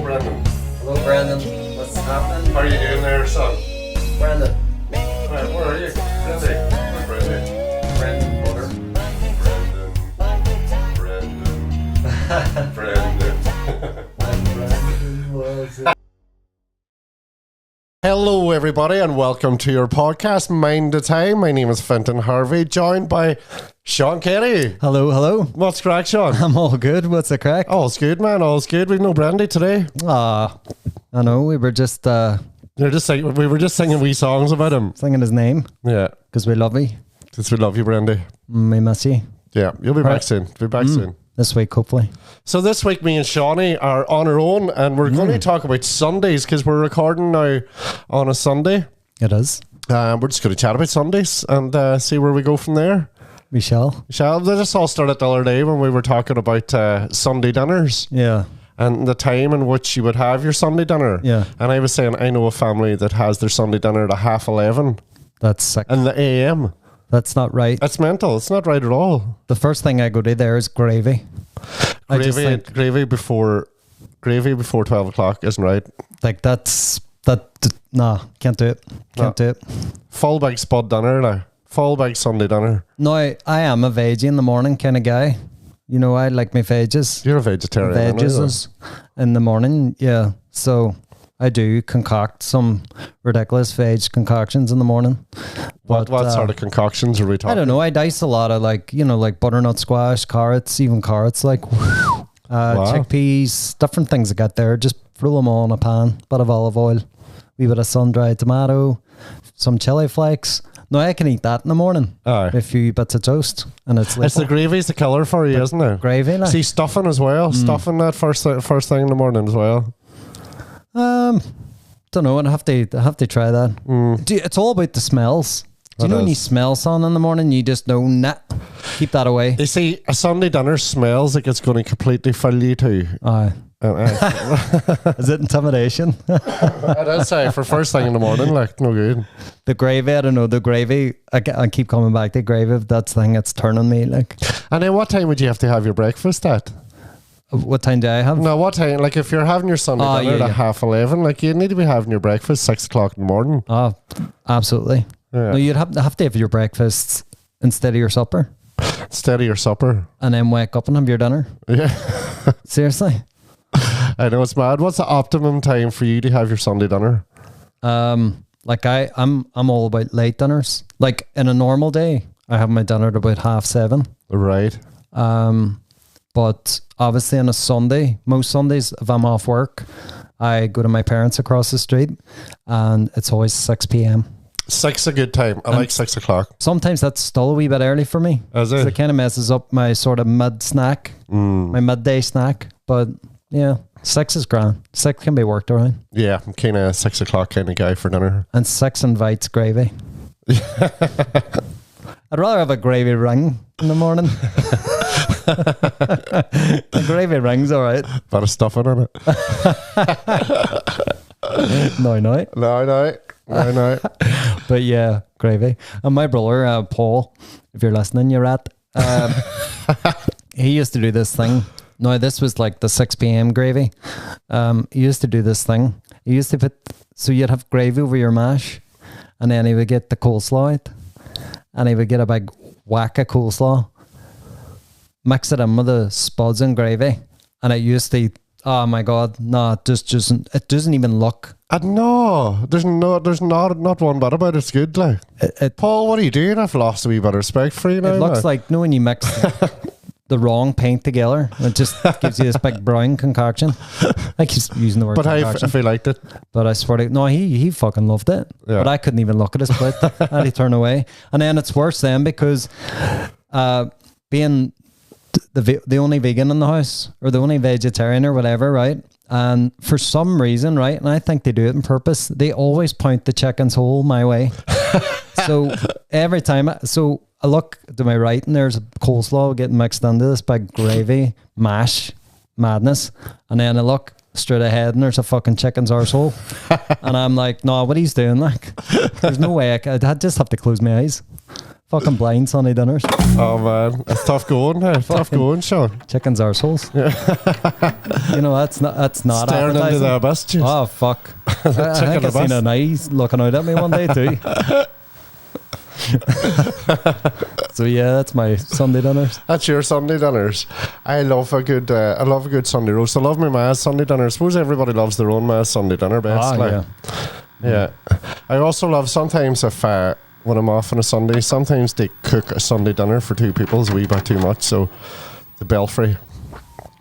Brendan. Hello, Brandon. What's happening? How are you doing there, son? Brandon. Right, where are you? Brendan. Where's Brendan? Brandon Butter. Brendan. Hello, everybody, and welcome to your podcast, Mind the Time. My name is Fintan Harvey, joined by Sean Kenny. Hello, hello. What's crack, Sean? I'm all good. What's the crack? All's good, man. All's good. We've no brandy today. I know. We were just We were just singing wee songs about him. singing his name Yeah, because we love you. because we love you, Brandy. We miss you. Yeah, you'll be back soon. Be back soon. This week, hopefully. So this week, me and Shawnee are on our own, and we're going to talk about Sundays because we're recording now on a Sunday. It is. We're just going to chat about Sundays and see where we go from there. We shall. This all started the other day when we were talking about Sunday dinners Yeah. and the time in which you would have your Sunday dinner. Yeah. And I was saying, I know a family that has their Sunday dinner at 11:30 That's sick. in the AM. That's not right. That's mental. It's not right at all. The first thing I go to there is gravy. I just think, Gravy before 12 o'clock isn't right. like, nah, can't do it. Can't do it. Full bag spud dinner, like full bag Sunday dinner. No, I am a veggie in the morning kind of guy. You know, I like my veggies. You're a vegetarian. Veggies in the morning, yeah. So I do concoct some ridiculous veg concoctions in the morning. What sort of concoctions are we talking? I don't know. I dice a lot of like butternut squash, carrots, even carrots, like chickpeas, different things I got there. Just throw them all in a pan, bit of olive oil, wee bit of sun-dried tomato, some chili flakes. No, I can eat that in the morning. Aye. A few bits of toast, and it's the gravy's the killer for you, isn't it? gravy. Like. See, stuffing as well. Stuffing that first thing in the morning as well. Don't know. I have to try that. It's all about the smells. Do you know when you smell something in the morning, you just know, nah, keep that away. You see, a Sunday dinner smells like it's going to completely fill you too. Aye. Is it intimidation? It is, for first thing in the morning, like, no good. The gravy, I don't know, the gravy, I keep coming back to gravy, that's the thing that's turning me, like. And then what time would you have to have your breakfast at? What time do I have? No, what time? Like, if you're having your Sunday dinner at 11:30, like, you need to be having your breakfast 6 o'clock in the morning. Oh, absolutely. Yeah. No, you'd have to have your breakfast instead of your supper. Instead of your supper. And then wake up and have your dinner. Yeah. Seriously. I know, it's mad. What's the optimum time for you to have your Sunday dinner? Like I'm all about late dinners. Like in a normal day, I have my dinner at about 7:30. Right. But obviously on a Sunday, most Sundays, if I'm off work, I go to my parents across the street and it's always 6 p.m. 6 a good time. I like 6 o'clock. Sometimes that's still a wee bit early for me. Is it? So it kind of messes up my sort of mid snack, my midday snack. But yeah, 6 is grand. 6 can be worked around. Yeah, I'm kind of 6 o'clock kind of guy for dinner. And 6 invites gravy. I'd rather have a gravy ring in the morning. A gravy ring's all right. Bit of stuffing in it. No. No. But yeah, gravy. And my brother, Paul, if you're listening, you rat. He used to do this thing. No, this was like the 6 p.m. gravy. He used to do this thing. He used to so you'd have gravy over your mash, and then he would get the coleslaw out, and he would get a big whack of coleslaw, mix it in with the spuds and gravy, and it used to, oh my God, no, it doesn't even look. No, there's not one bit about it. It's good, like. Paul, what are you doing? I've lost a wee bit of respect for you now. It looks like, when you mix the wrong paint together, it just gives you this big brown concoction. I keep using the word concoction. But if he liked it. But I swear to no, he fucking loved it. Yeah. But I couldn't even look at his plate. I had to turn away. And then it's worse then because being the only vegan in the house or the only vegetarian or whatever, right? And for some reason, right, and I think they do it on purpose, they always point the chicken's hole my way. So every time, I look to my right and there's a coleslaw getting mixed into this big gravy mash madness. And then I look straight ahead and there's a fucking chicken's arsehole. And I'm like, no, what he's doing, like, there's no way I'd just have to close my eyes. Fucking blind Sunday dinners. Oh man, it's tough going. Tough going, Sean. Chickens arseholes. You know, that's not Staring into appetizing. the abyss. Jeez. Oh fuck! I think I seen an eye looking out at me one day too. So yeah, that's my Sunday dinners. That's your Sunday dinners. I love a good Sunday roast. I love my ma's Sunday dinner. I suppose everybody loves their own ma's Sunday dinner best. Yeah. I also love sometimes if when I'm off on a Sunday, sometimes they cook a Sunday dinner for two people is a wee bit too much. So the Belfry.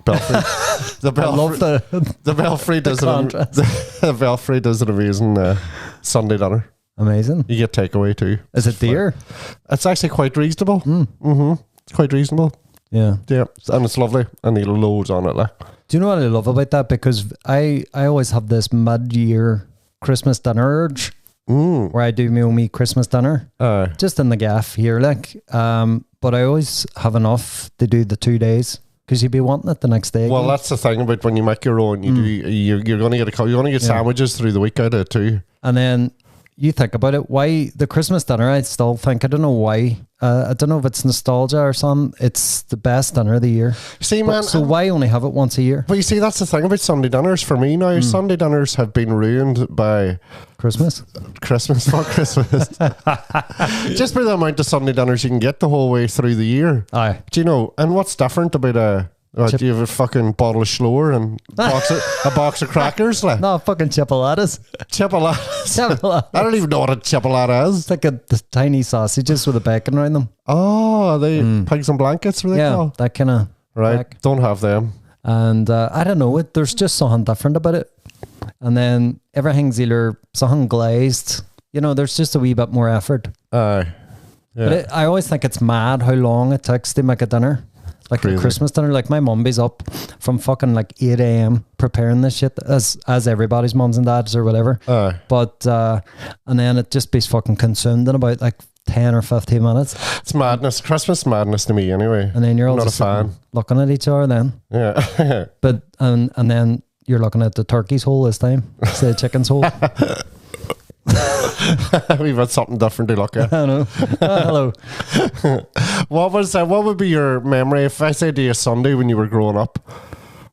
The Belfry. I love the Belfry does the Belfry does an amazing Sunday dinner. Amazing. You get takeaway too. Is it dear? It's actually quite reasonable. It's quite reasonable. Yeah. Yeah, and it's lovely, and they loads on it. Like. Do you know what I love about that? Because I always have this mid-year Christmas dinner urge. Where I do my own Christmas dinner, just in the gaff here, like. But I always have enough to do the 2 days because you'd be wanting it the next day. Well, again. that's the thing about when you make your own. You do. You're going to get sandwiches through the week out of it too. And then you think about it. Why the Christmas dinner? I still think I don't know why. I don't know if it's nostalgia or something. It's the best dinner of the year. See, man. So why only have it once a year? But you see, that's the thing about Sunday dinners for me now. Sunday dinners have been ruined by Christmas. Fuck Christmas. Just by the amount of Sunday dinners you can get the whole way through the year. Aye. Do you know? And what's different about do you have a fucking bottle of Schloer and a box of crackers? Like? No, fucking chipolatas. Chipolatas. I don't even know what a chipolata is. It's like the tiny sausages with the bacon around them. Oh, are they pigs and blankets? Were they called? That kind of right. Don't have them. And I don't know. There's just something different about it. And then everything's either something glazed. You know, there's just a wee bit more effort. Aye. Yeah. But I always think it's mad how long it takes to make a dinner. Like Crazy. a Christmas dinner. Like my mum be's up from fucking like 8 a.m. preparing this shit as everybody's mums and dads or whatever. Aye. But and then it just be fucking consumed in about like 10 or 15 minutes. It's madness. Christmas madness to me anyway. And then you're all not just a fan. looking at each other then. Yeah. But and then you're looking at the turkey's hole this time instead of chicken's hole. We've had something different to look at. I know. Hello. What would be your memory if I said to you Sunday when you were growing up?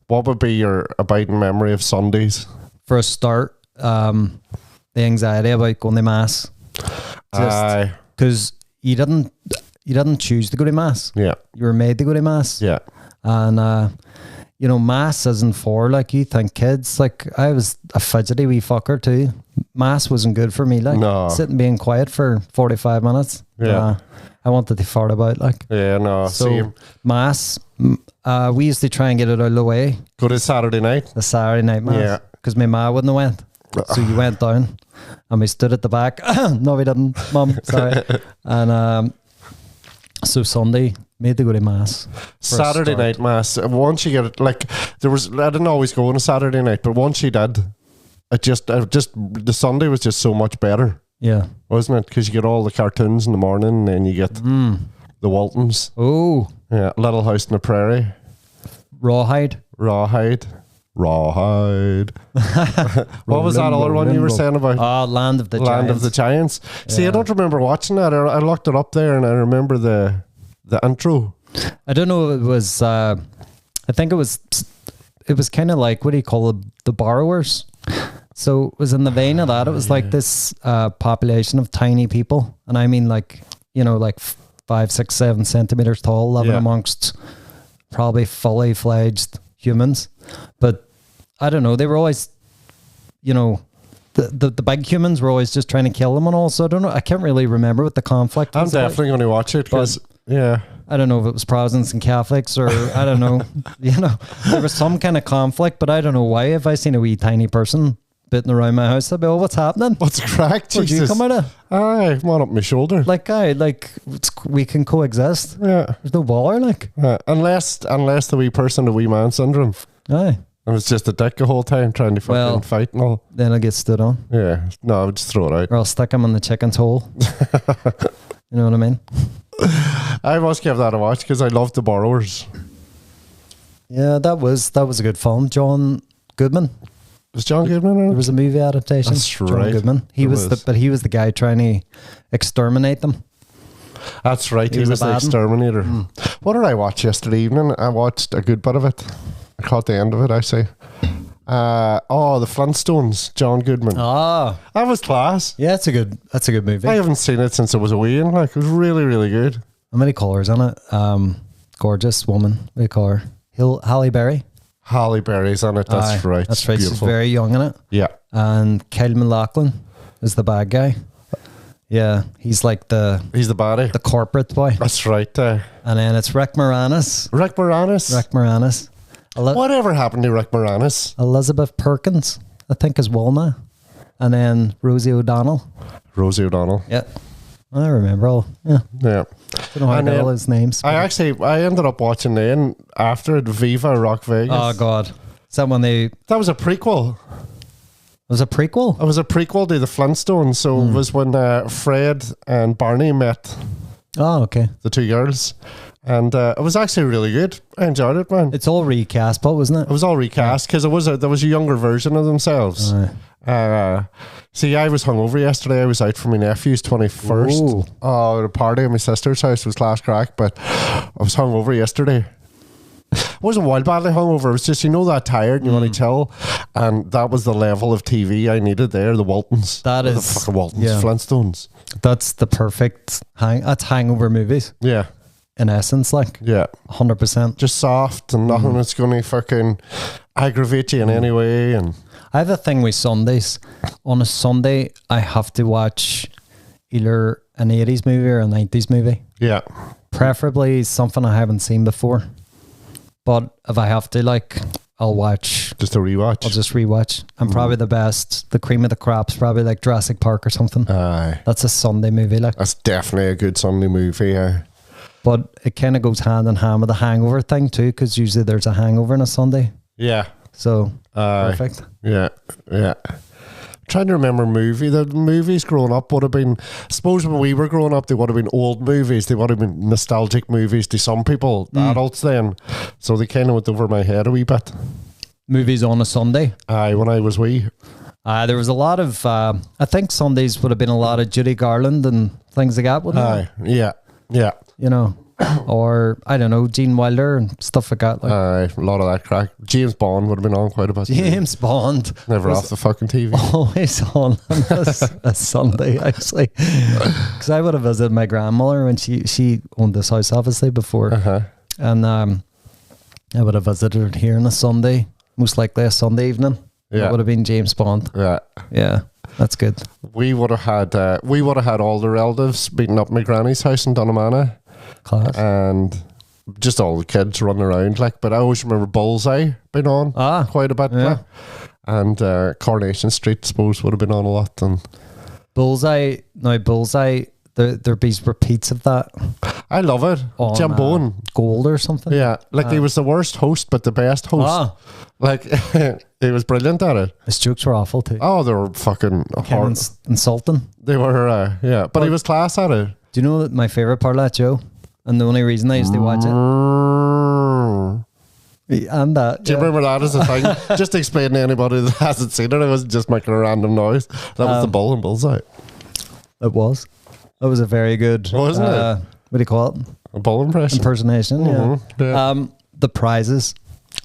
What would be your abiding memory of Sundays? For a start, the anxiety about going to mass. Aye. Because you didn't choose to go to mass. Yeah. You were made to go to mass. Yeah. And you know, mass isn't for like you think kids. Like I was a fidgety wee fucker too. Mass wasn't good for me. Like sitting being quiet for 45 minutes. Yeah. I wanted to fart about like. Yeah, no, So same. mass, we used to try and get it out of the way. Go to Saturday night. The Saturday night mass. Yeah. Because my ma wouldn't have went. So you went down and we stood at the back. No, we didn't, Mum. Sorry. And so Sunday, made to go to mass. Saturday night mass. Once you get it, like I didn't always go on a Saturday night, but once you did, the Sunday was just so much better. Yeah. Wasn't it? Because you get all the cartoons in the morning and then you get the Waltons. Oh. Yeah. Little House on the Prairie. Rawhide. What was that other one you were saying about? Land of the Giants. Land of the Giants. See, I don't remember watching that. I looked it up there and I remember the intro. I don't know if it was, I think it was kind of like, what do you call it? The Borrowers. So it was in the vein of that. It was like this population of tiny people. And I mean like, you know, like 5, 6, 7 centimeters tall, living amongst probably fully fledged humans. But I don't know, they were always, you know, the big humans were always just trying to kill them and all. So I don't know, I can't really remember what the conflict was. I'm definitely going to watch it because, I don't know if it was Protestants and Catholics or I don't know. You know, there was some kind of conflict, but I don't know why. If I seen a wee tiny person bitten around my house, I'd be, what's happening? What's cracked? Where'd you come out of? Aye, come on up my shoulder. We can coexist. Yeah. There's no bother, like. Unless the wee person, the wee man syndrome. Aye. And it's just a dick the whole time trying to fucking fight and all. Then I'll get stood on. Yeah. No, I would just throw it out. Or I'll stick him in the chicken's hole. You know what I mean? I must give that a watch because I love The Borrowers. Yeah, that was a good film. John Goodman. Was John Goodman in it? There was a movie adaptation. That's John right. Goodman. He was the guy trying to exterminate them. That's right. He was was a the bad exterminator. What did I watch yesterday evening? I watched a good bit of it. I caught the end of it, actually. The Flintstones, John Goodman. Oh, That was class. yeah, that's a good movie. I haven't seen it since it was away, and like it was really, really good. How many colours in it? Gorgeous woman. What do you call her? Halle Berry. Halle Berry's on it. That's Aye, right. That's right. Beautiful. She's very young in it. Yeah. And Kyle MacLachlan is the bad guy. Yeah, he's like He's the baddie. the corporate boy. That's right. And then it's Rick Moranis. Rick Moranis. Rick Moranis. Whatever happened to Rick Moranis? Elizabeth Perkins, I think, is Wilma. And then Rosie O'Donnell. Rosie O'Donnell. Yeah. I remember all. Yeah. Yeah. Don't know how to And get then all his names. I ended up watching then after it, Viva Rock Vegas. Oh, God. Is that when they... That was a prequel. Was it a prequel? It was a prequel to the Flintstones. So it was when Fred and Barney met Oh, okay. the two girls. And it was actually really good. I enjoyed it, man. It's all recast, but wasn't It it? was all recast because there was a younger version of themselves. See, I was hungover yesterday. I was out for my nephew's 21st. Ooh. Oh, the party at my sister's house was class crack, but I was hungover yesterday. I wasn't wild badly hungover. It was just, that tired and you want to chill. And that was the level of TV I needed there. The Waltons. That The is- fucking Waltons. yeah. Flintstones. That's the perfect that's hangover movies Yeah. in essence, like Yeah. 100%. Just soft and nothing that's going to fucking aggravate you in any way. And I have a thing with Sundays. On a Sunday, I have to watch either an 80s movie or a 90s movie. yeah. Preferably something I haven't seen before. But if I have to, I'll watch. Just a rewatch. I'll just rewatch. And probably the best, the cream of the crops, probably like Jurassic Park or something. Aye. That's a Sunday movie, like. That's definitely a good Sunday movie. Yeah. But it kind of goes hand in hand with the hangover thing too, because usually there's a hangover on a Sunday. Yeah. So Aye. perfect. Yeah. Yeah. Trying to remember the movies growing up would have been, I suppose when we were growing up, they would have been old movies. They would have been nostalgic movies to some people, adults then. So they kind of went over my head a wee bit. Movies on a Sunday. Aye, when I was wee. There was a lot of, I think Sundays would have been a lot of Judy Garland and things like that, wouldn't it? Aye, yeah, yeah. You know, or I don't know, Gene Wilder and stuff like that. Like Aye, a lot of that crack. James Bond would have been on quite a bit. James Bond. Never was off the fucking TV. always on a Sunday, actually. Because I would have visited my grandmother when she owned this house, obviously, before. Uh-huh. And I would have visited her here on a Sunday, most likely a Sunday evening. Yeah. It would have been James Bond. Yeah. Yeah, that's good. We would have had all the relatives meeting up at my granny's house in Dunnamana. Class. And just all the kids running around, but I always remember Bullseye being on quite a bit. Yeah. And Coronation Street, I suppose, would have been on a lot. And Bullseye, there be repeats of that. I love it. On, Jim Bowen. Gold or something. Yeah, he was the worst host, but the best host. He was brilliant at it. His jokes were awful too. Oh, they were fucking hard. Insulting. They were, yeah. But he was class at it. Do you know that my favourite part of that show? And the only reason I used to watch it. And that. Do you remember that as a thing? Just to explain to anybody that hasn't seen it, it wasn't just making a random noise. That was the bull and Bullseye. It was. It was a very good. Wasn't it? What do you call it? A bull impression. Impersonation, Yeah. The prizes.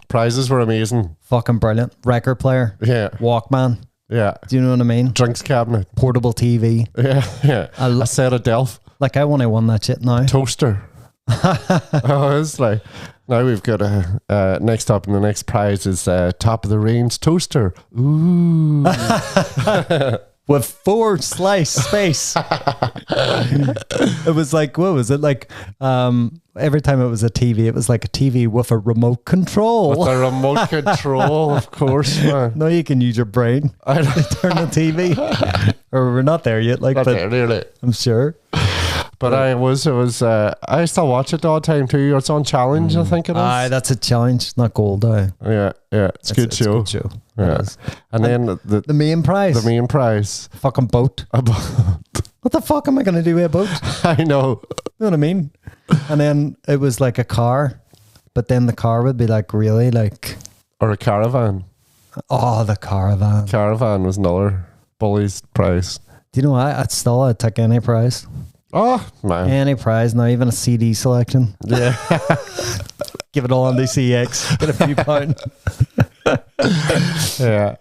Prizes were amazing. Fucking brilliant. Record player. Yeah. Walkman. Yeah. Do you know what I mean? Drinks cabinet. Portable TV. Yeah. Yeah. A set of Delph. Like, I want to won that shit now. Toaster. Oh, it's like, now we've got a next up, and the next prize is top of the range toaster. Ooh. With 4 slice space. It was like, what was it? Like, every time it was a TV, it was like a TV with a remote control. With a remote control, of course, man. No, you can use your brain to turn the TV. Or we're not there yet, like, Not but there, really. I'm sure. But I still watch it all the time too. It's on Challenge, I think it is. Aye, that's a challenge, not gold. Yeah, it's a good show. Good show. Yeah. And then The main prize. the main prize. Fucking boat. What the fuck am I going to do with a boat? I know. You know what I mean? And then it was like a car, but then the car would be like really like... Or a caravan. Oh, the caravan. Caravan was another bully's prize. Do you know what? I'd take any prize. Oh, man. Any prize, not even a CD selection. Yeah. Give it all on the CX. Get a few pound. Yeah.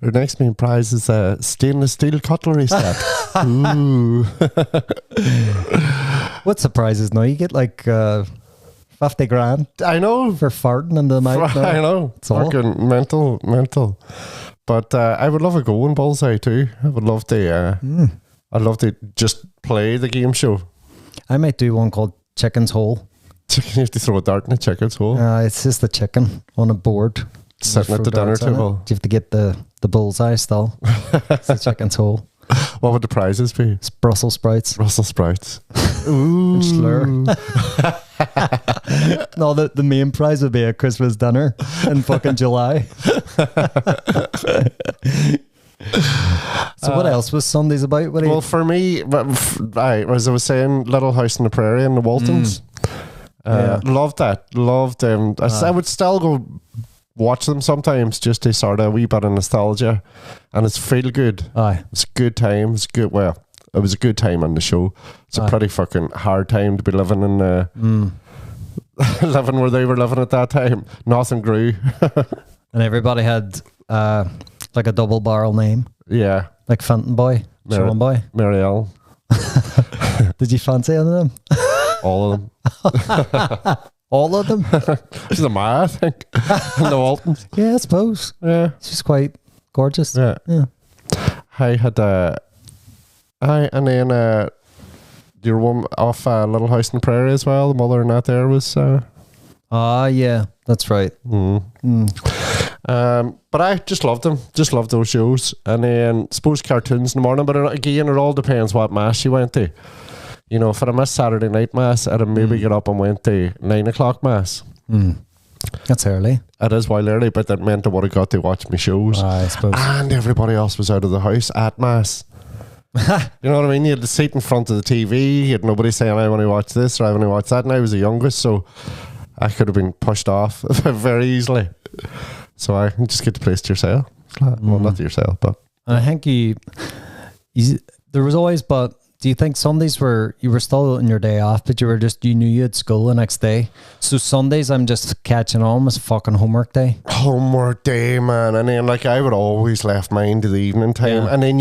The next main prize is a stainless steel cutlery set. Ooh. What surprises now? You get like 50 grand I know. for farting in the mic. I know. It's all. Fucking mental. But I would love a go in Bullseye too. I would love to. I'd love to just play the game show. I might do one called Chicken's Hole. You have to throw a dart in a chicken's hole. It's just a chicken on a board. Sitting at the dinner table. You have to get the bullseye still. It's a chicken's hole. What would the prizes be? It's Brussels sprouts. Brussels sprouts. Ooh. Slur. No, the main prize would be a Christmas dinner in fucking July. So what else was Sundays about? Well, for me, as I was saying, Little House on the Prairie and the Waltons. Loved that. Loved them. I would still go watch them sometimes just to sort of a wee bit of nostalgia, and it's feel good. Aye. It's a good time. It's good. Well, it was a good time on the show. It's a pretty fucking hard time to be living in living where they were living at that time. Nothing grew. And everybody had like a double barrel name. Yeah. Like Fintan Boy, Sean Boy. Marielle. Did you fancy any of them? All of them. All of them? She's a ma, I think. And the Waltons. Yeah, I suppose. Yeah. She's quite gorgeous. Yeah. I had and then your one off Little House on the Prairie as well. The mother in that there was yeah, that's right. But I just loved them. Just loved those shows. And then suppose cartoons in the morning. But again, it all depends what mass you went to. You know, if I missed Saturday night mass, I'd maybe get up and went to 9 o'clock mass. That's early. It is while early, but that meant I would have got to watch my shows. I suppose. And everybody else was out of the house at mass. You know what I mean? You had the seat in front of the TV. You had nobody saying, I want to watch this or I want to watch that. And I was the youngest, so I could have been pushed off very easily. So I just get to place to yourself. Well, not to yourself, but. And I think there was always, but do you think Sundays you were still on your day off, but you knew you had school the next day? So Sundays, I'm just catching on with fucking homework day. Homework day, man. And then I would always left mine to the evening time. Yeah. And then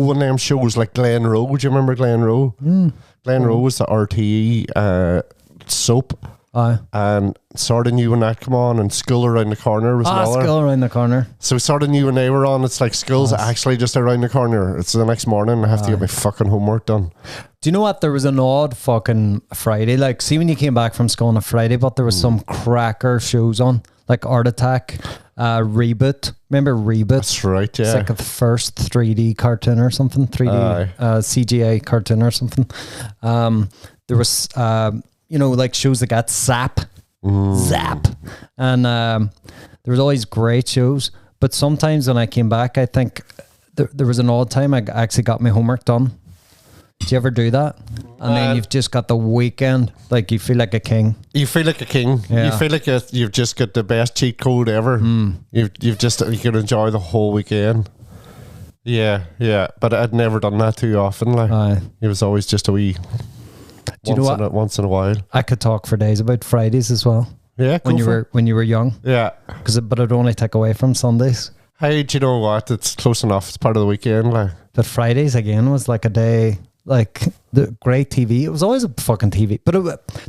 when them shows like Glen Rowe, do you remember Glen Rowe? Glen Rowe was the RTE soap. Aye. And sort of knew when that come on, and School Around the Corner was another. School Around the Corner. So sort of knew when they were on. It's like school's actually just around the corner. It's the next morning. I have to get my fucking homework done. Do you know what? There was an odd fucking Friday. Like, see when you came back from school on a Friday, but there was some cracker shows on, like Art Attack, Reboot. Remember Reboot? That's right. Yeah. It's like the first 3D cartoon or something. 3D CGI cartoon or something. There was. Like shows that got Zap, and there was always great shows. But sometimes when I came back, I think there was an odd time I actually got my homework done. Do you ever do that? And then you've just got the weekend, like you feel like a king. You feel like a king. Yeah. You feel like you've just got the best cheat code ever. You can enjoy the whole weekend. Yeah. But I'd never done that too often. It was always just a wee. Do you know what? Once in a while, I could talk for days about Fridays as well. Yeah, when you were young. Yeah, but it'd only take away from Sundays. Hey, do you know what? It's close enough. It's part of the weekend. But Fridays again was like a day, like the great TV. It was always a fucking TV. But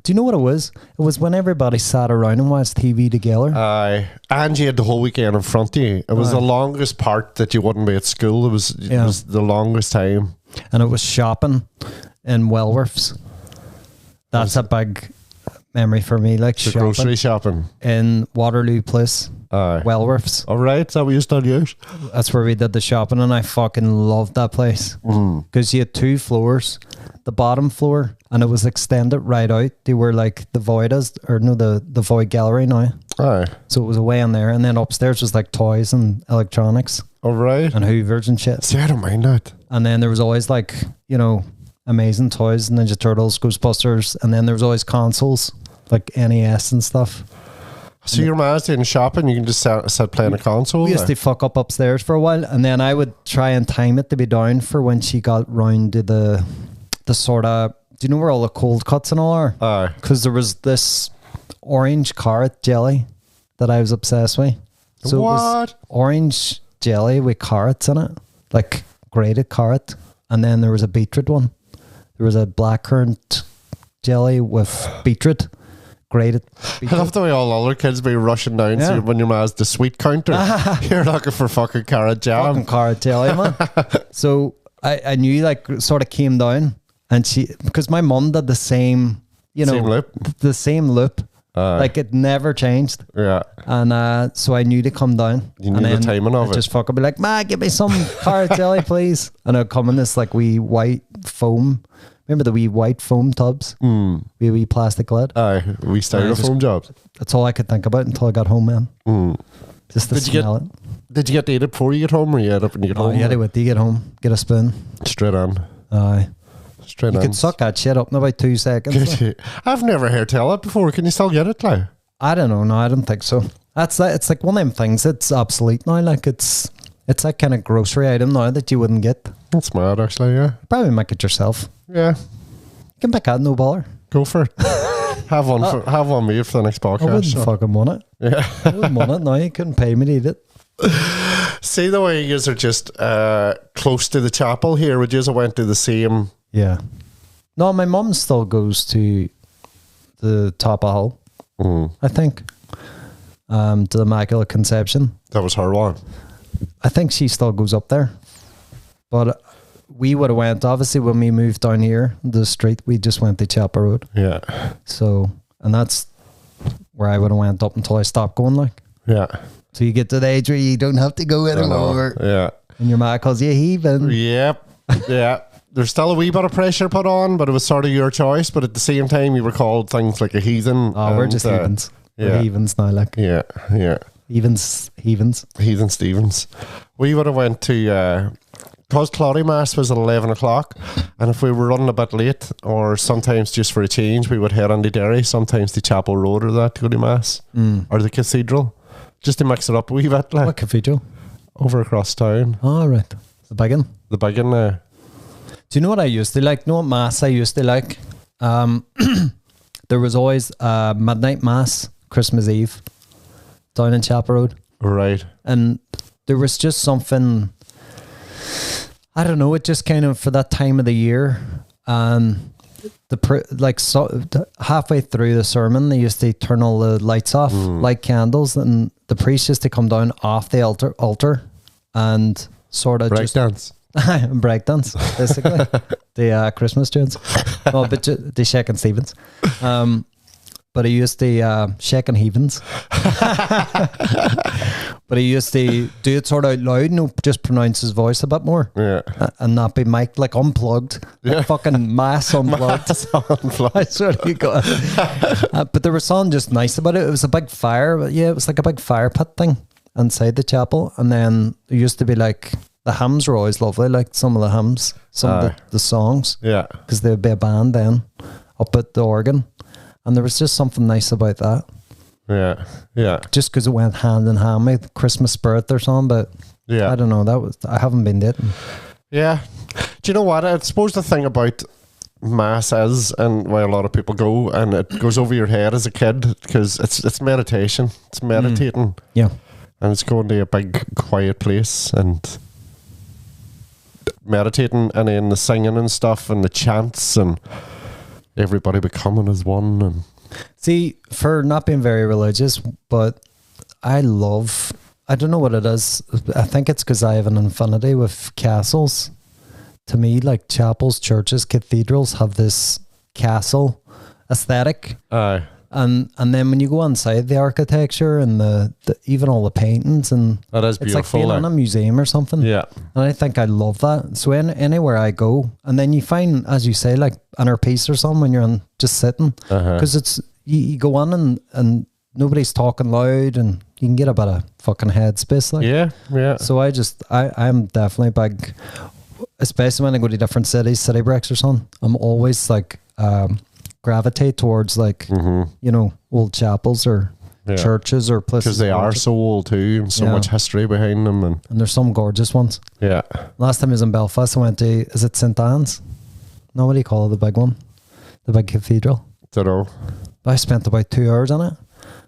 do you know what it was? It was when everybody sat around and watched TV together. Aye, and you had the whole weekend in front of you. It was the longest part that you wouldn't be at school. It was the longest time, and it was shopping in Wellworths. That's a big memory for me, like the grocery shopping in Waterloo Place, Wellworths. All right, is that what you still use? That's where we did the shopping, and I fucking loved that place because you had 2 floors. The bottom floor, and it was extended right out. They were like the Voidas, the Void Gallery now. Aye. So it was away in there, and then upstairs was like toys and electronics. All right. And Hoovers and shit. See, I don't mind that. And then there was always like amazing toys, Ninja Turtles, Ghostbusters, and then there was always consoles like NES and stuff. So your man's doing shopping, you can just sit playing a console? We used to fuck up upstairs for a while, and then I would try and time it to be down for when she got round to the the sort of, do you know where all the cold cuts and all are? Aye. Because there was this orange carrot jelly that I was obsessed with. So it was orange jelly with carrots in it, like grated carrot. And then there was a beetroot one. There was a blackcurrant jelly with beetroot. Grated beetroot. I love the way all other kids be rushing down so when your ma's the sweet counter. You're looking for fucking carrot jam. Fucking carrot jelly, man. So I knew, like, sort of came down, and because my mum did the same, you know, the same loop. Like, it never changed. Yeah. And so I knew to come down. You knew the timing of it. Just fucking be like, Ma, give me some carrot jelly, please. And I'd come in this, like, wee white foam. Remember the wee white foam tubs? Wee plastic lid? Aye, wee styrofoam jobs. That's all I could think about until I got home, man. Just to smell it. Did you get to eat it before you get home, or you had it when you get home? Oh, yeah, you had to get home. Get a spoon. Straight on. Aye. Straight on. You could suck that shit up in about 2 seconds. I've never heard tell that before. Can you still get it, Clow? I don't know. No, I don't think so. It's like one of them things. It's obsolete now. Like, it's that kind of grocery item now that you wouldn't get. That's mad, actually, yeah. Probably make it yourself. Yeah. You can pick out, no bother. Go for it. Have one made for the next podcast. I wouldn't fucking want it. Yeah. I wouldn't want it. No, you couldn't pay me to eat it. See the way you are just close to the chapel here. We just went to the same. Yeah. No, my mum still goes to the top of Hull, I think. To the Immaculate Conception. That was her one. I think she still goes up there. But we would have went, obviously, when we moved down here, the street, we just went to Chapel Road. Yeah. So, and that's where I would have went up until I stopped going, like. Yeah. So you get to the age where you don't have to go anymore. Yeah. And your ma calls you heaving. Yep. Yeah. There's still a wee bit of pressure put on, but it was sort of your choice. But at the same time, you were called things like a heathen. Oh, we're just heathens. Yeah. We're heathens now, like. Yeah. Yeah. Heathens. Heathen Stevens. We would have went to... because Cloddy Mass was at 11 o'clock, and if we were running a bit late, or sometimes just for a change, we would head on to Derry, sometimes to Chapel Road or that to go to Mass, or the Cathedral, just to mix it up a wee bit. Like. What cathedral? Over across town. Oh, right. The big one? The big one. Do you know what I used to like? You know what Mass I used to like? There was always midnight Mass, Christmas Eve, down in Chapel Road. Right. And there was just something... I don't know, it just kind of, for that time of the year, halfway through the sermon, they used to turn all the lights off, light candles, and the priest used to come down off the altar and sort of breakdance. Breakdance, basically. The Christmas tunes. Oh, but the Shakin' Stevens. But he used to Shakin' Heathens. But he used to do it sort of out loud, just pronounce his voice a bit more. Yeah. And not be mic'd, like unplugged. Yeah. Like fucking mass unplugged. I swear to God. But there was something just nice about it. It was a big fire. It was like a big fire pit thing inside the chapel. And then there used to be like, the hymns were always lovely, like some of the hymns, some of the songs. Yeah. Because there would be a band then up at the organ. And there was just something nice about that. Yeah, yeah. Just because it went hand in hand with Christmas spirit or something, but yeah, I don't know. I haven't been dating. Yeah. Do you know what? I suppose the thing about Mass is, and why a lot of people go, and it goes over your head as a kid, because it's meditation. It's meditating. Yeah. And it's going to a big quiet place and meditating, and then the singing and stuff and the chants and everybody becoming as one. And see, for not being very religious, but I don't know what it is. I think it's because I have an affinity with castles. To me, like chapels, churches, cathedrals have this castle aesthetic. Aye. And then when you go inside the architecture and the even all the paintings, and that is beautiful, it's like being in a museum or something. Yeah. And I think I love that. So anywhere I go, and then you find, as you say, like inner peace or something when you're just sitting, because it's you go on and nobody's talking loud, and you can get a bit of fucking headspace. Like, yeah. So I'm definitely big, especially when I go to different cities, city breaks or something. I'm always like gravitate towards like old chapels or churches or places, because they are so old too, and so much history behind them, and there's some gorgeous ones. Yeah. Last time I was in Belfast, I went to, is it St. Anne's? No, what do you call it? The big one? The big cathedral? Don't know. I spent about 2 hours on it.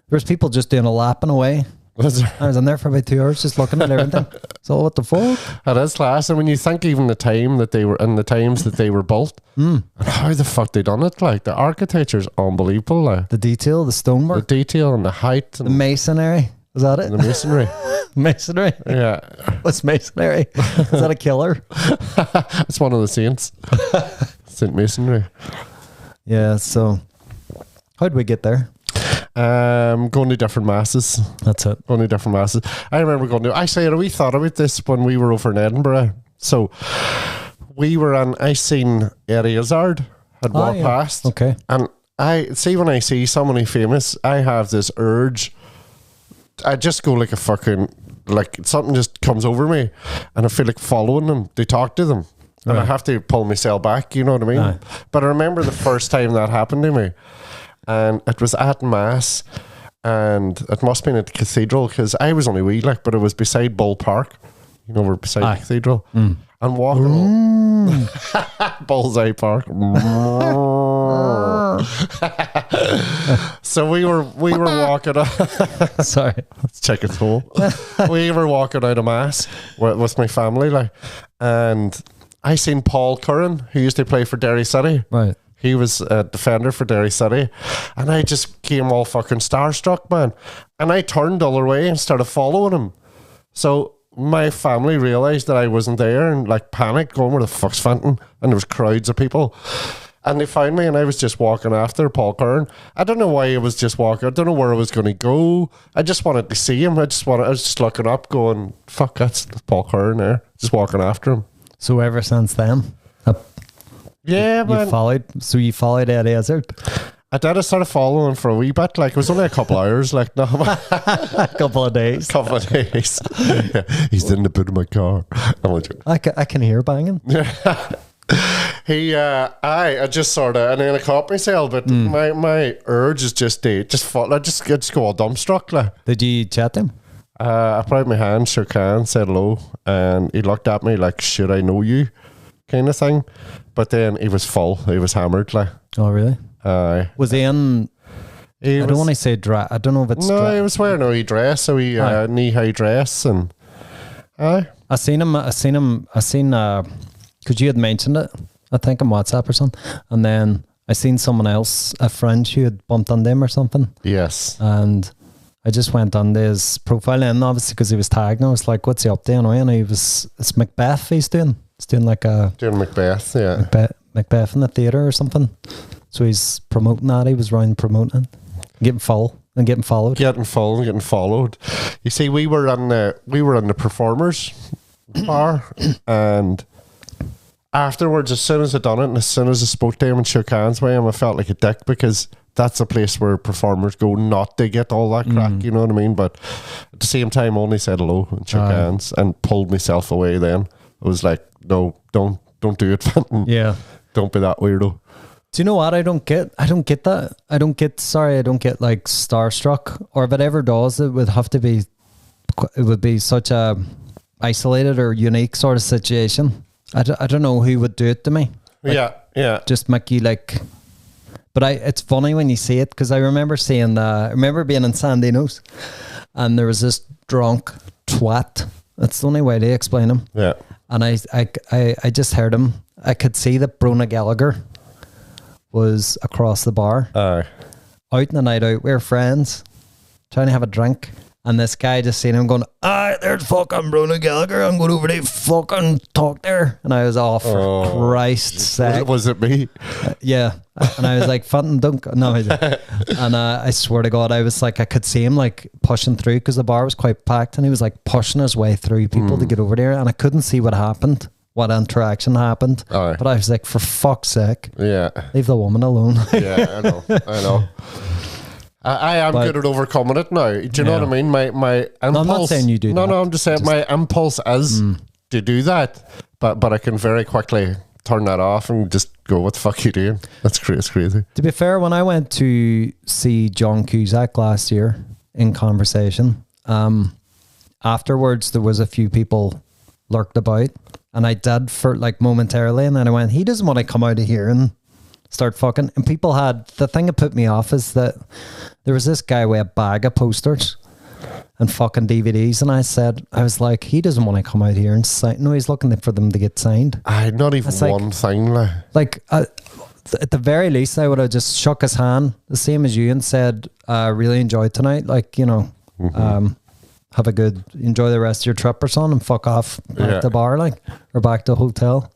There's people just doing a lap and away. I was in there for about 2 hours just looking at everything. So what the fuck? It is class. And when you think even the time that they were in, the times that they were built, and how the fuck they done it, like the architecture is unbelievable. Like The detail, the stonework, the detail and the height, and the masonry. Is that it? the masonry. Masonry. Yeah, What's masonry? Is that a killer? it's one of the saints. Saint Masonry. Yeah. So how did we get there? Going to different masses. That's it. Going to different masses. I remember going to. Actually, we thought about this when we were over in Edinburgh. So we were on. I seen Eddie Izzard had walked past. Okay. And I see when I see somebody famous, I have this urge. I just go like a fucking like something just comes over me, and I feel like following them to talk to them, and I have to pull myself back. You know what I mean? Aye. But I remember the first time that happened to me. And it was at Mass, and it must have been at the cathedral because I was only wee, like, but it was beside Bull Park. You know, we're beside the cathedral. And walking Bullseye Park. So we were walking Sorry. let's check its hole. We were walking out of Mass with my family, like, and I seen Paul Curran, who used to play for Derry City. Right. He was a defender for Derry City, and I just came all fucking starstruck, man. And I turned the other way and started following him. So my family realised that I wasn't there and like panicked, going, where the fuck's Fintan? And there was crowds of people. And they found me, and I was just walking after Paul Curran. I don't know why I was just walking. I don't know where I was going to go. I just wanted to see him. I was just looking up, going, fuck, that's Paul Curran there. Just walking after him. So ever since then, Yeah, man. You followed Eddie Izzard? I did. I started following for a wee bit. Like, it was only a couple hours. Like, no, A couple of days. couple of days. Yeah, he's in the boot of my car. I can hear banging. I just sort of, and then I caught myself, but my urge is just to just go all dumbstruck. Like, Did you chat him? I put out my hand, shook hands, said hello, and he looked at me like, should I know you, kind of thing. But then he was full. He was hammered. Like, Oh, really? was he in? I don't want to say dress. I don't know if it's. No, he was wearing a wee dress, a wee knee-high dress, and I seen him. Because you had mentioned it, I think on WhatsApp or something, and then I seen someone else, a friend who had bumped on them or something. Yes. And I just went on his profile, and obviously because he was tagged, and I was like, "What's he up to?" And it's Macbeth. He's doing like a doing Macbeth, yeah. Macbeth in the theatre or something. So he's promoting that. He was around promoting it. Getting followed. Getting full and getting followed. You see, we were on the performers bar, and afterwards, as soon as I done it, and as soon as I spoke to him and shook hands with him, I felt like a dick, because that's a place where performers go not to get all that crack, you know what I mean? But at the same time, only said hello and shook hands and pulled myself away. Then I was like, no, don't do it, Fintan. Yeah. Don't be that weirdo. Do you know what I don't get that? I don't get like starstruck, or if it ever does, it would be such a isolated or unique sort of situation. I don't know who would do it to me. Like, yeah. Just make you like, but it's funny when you see it, because I remember being in Sandino's, and there was this drunk twat. That's the only way to explain him. Yeah. And I just heard him. I could see that Brona Gallagher was across the bar. Out in the night out, we were friends, trying to have a drink, and this guy just seen him going, there's fucking Brona Gallagher, I'm going over to fucking talk there. And I was for Christ's sake. Was it me? Yeah. And I was like, Fintan, don't. No, and I swear to God, I was like, I could see him like pushing through, because the bar was quite packed, and he was like pushing his way through people to get over there, and I couldn't see what happened, what interaction happened. But I was like, for fuck's sake, leave the woman alone. Yeah, I know. I am good at overcoming it now. Do you know what I mean? My impulse. No, I'm not saying you do that. No, I'm just saying my impulse is to do that, but I can very quickly turn that off and just go, what the fuck are you doing? That's crazy. To be fair, when I went to see John Cusack last year in Conversation, afterwards there was a few people lurked about, And I did for like momentarily, and then I went, he doesn't want to come out of here and start fucking. And people had, the thing that put me off is that there was this guy with a bag of posters and fucking DVDs, and I was like, he doesn't want to come out here and sign. No, he's looking for them to get signed. Not even one thing. Like at the very least, I would have just shook his hand, the same as you, and said, really enjoyed tonight. Like, you know, have a good, enjoy the rest of your trip or something, and fuck off back to bar, like, or back to hotel.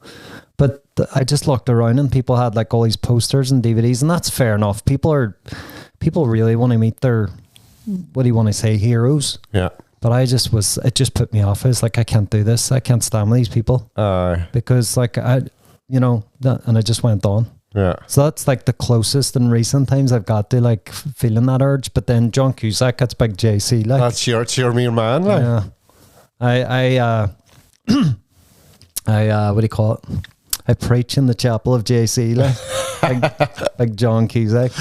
But I just looked around and people had like all these posters and DVDs, and that's fair enough. People really want to meet their, what do you want to say, heroes. Yeah. But it just put me off. I was like, I can't do this. I can't stand with these people. Because like and I just went on. Yeah. So that's like the closest in recent times I've got to like feeling that urge. But then John Cusack, that's big JC. Like, that's your mere man. Like. Yeah. I what do you call it? I preach in the chapel of JC, like John Cusack.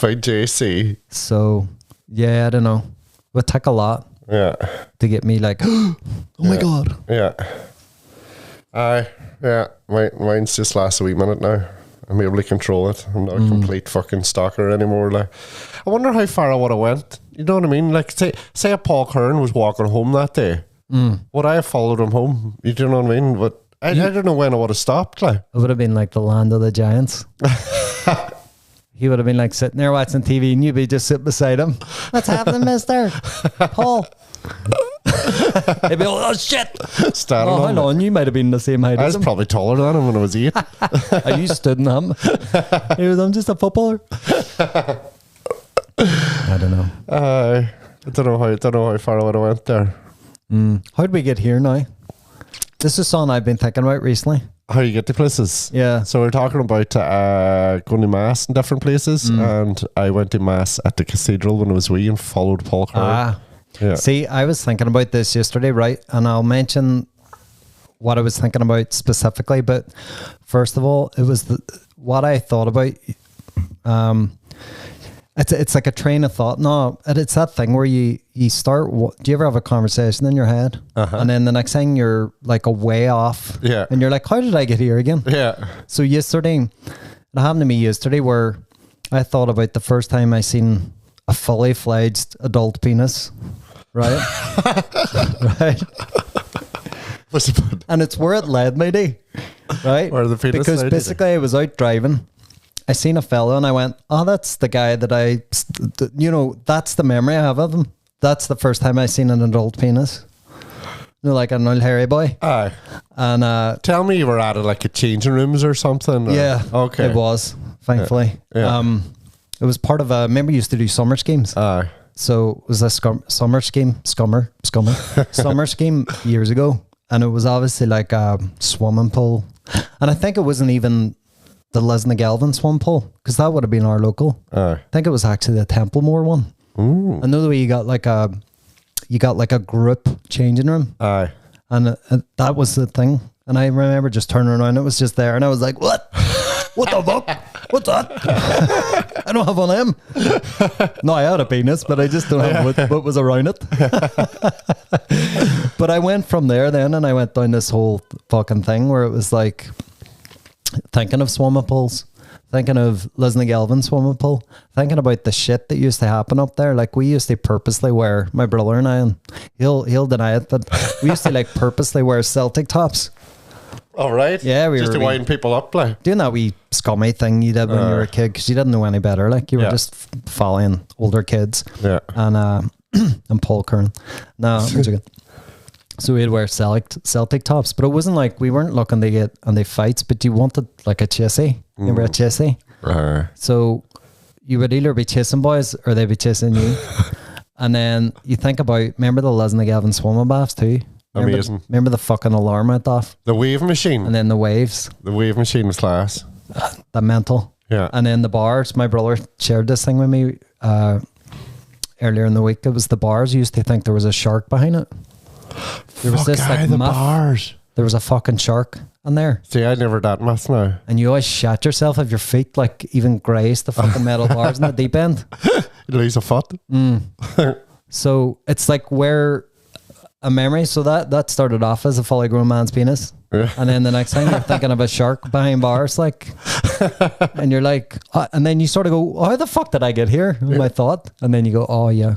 By JC. So yeah, I don't know. It would take a lot. Yeah. To get me like, oh my God. Yeah. Yeah. Mine's just lasts a wee minute now. I'm able to control it. I'm not a complete fucking stalker anymore. Like, I wonder how far I would have went. You know what I mean? Like, say a Paul Kern was walking home that day. Would I have followed him home? You know what I mean? But I don't know when I would have stopped. Like, it would have been like the land of the giants. He would have been like sitting there watching TV, and you'd be just sitting beside him. What's happening, Mister Paul? He'd be like, oh shit! Standing hold on, you might have been the same height. I was probably taller than him when I was 8. You stood in him. I'm just a footballer. I don't know. I don't know how far I would have went there. How'd we get here now? This is something I've been thinking about recently. How you get to places? Yeah. So we're talking about going to mass in different places, and I went to mass at the cathedral when I was wee and followed Paul Curry. Yeah. See, I was thinking about this yesterday, right? And I'll mention what I was thinking about specifically. But first of all, it was what I thought about. It's like a train of thought. No, it's that thing where you start. Do you ever have a conversation in your head, and then the next thing you're like a way off, and you're like, "How did I get here again?" Yeah. So yesterday, it happened to me yesterday where I thought about the first time I seen a fully fledged adult penis, right? Right. And it's where it led me to, right? Where the penis because basically I was out driving. I seen a fellow and I went, oh, that's the guy that that's the memory I have of him. That's the first time I seen an adult penis. You know, like an old hairy boy. Aye. And tell me you were at like a changing rooms or something. Or? Yeah. Okay. It was, thankfully. Yeah. It was part of remember you used to do summer schemes? Aye. So it was a summer scheme years ago. And it was obviously like a swimming pool. And I think it wasn't even the Lisna Galvin swim pool, because that would have been our local. I think it was actually the Templemore one. Ooh. I know the way you got like a group changing room. Aye. And that was the thing. And I remember just turning around, it was just there, and I was like, what? What the fuck? What's that? I don't have one of them. No, I had a penis, but I just don't have what was around it. But I went from there then, and I went down this whole fucking thing where it was like thinking of swimming pools, thinking of Lisna Galvin swimming pool, thinking about the shit that used to happen up there. Like, we used to purposely wear, my brother and I, and he'll deny it, but we used to like purposely wear Celtic tops. All right. Yeah, we just were to wind people up, like doing that wee scummy thing you did when you were a kid, because you didn't know any better. Like, you were just following older kids. Yeah. And and Paul Kern. No, I'm joking. So we'd wear Celtic tops, but it wasn't like we weren't looking to get on the fights, but you wanted like a chassis. Remember a chassis? So you would either be chasing boys or they'd be chasing you. And then you think about, remember the Lisna Galvin swimming baths too? Amazing. Remember the fucking alarm went off? The wave machine. And then the waves. The wave machine was class. The mental. Yeah. And then the bars. My brother shared this thing with me earlier in the week. It was the bars. You used to think there was a shark behind it. There was this like the bars. There was a fucking shark in there. See, I never that much now. And you always shat yourself if your feet like even grazed the fucking metal bars in the deep end. You lose a foot. So it's like where a memory. So that started off as a fully grown man's penis. Yeah. And then the next thing you're thinking of a shark behind bars, like, and you're like, and then you sort of go, oh, how the fuck did I get here? Was my thought. And then you go, oh yeah.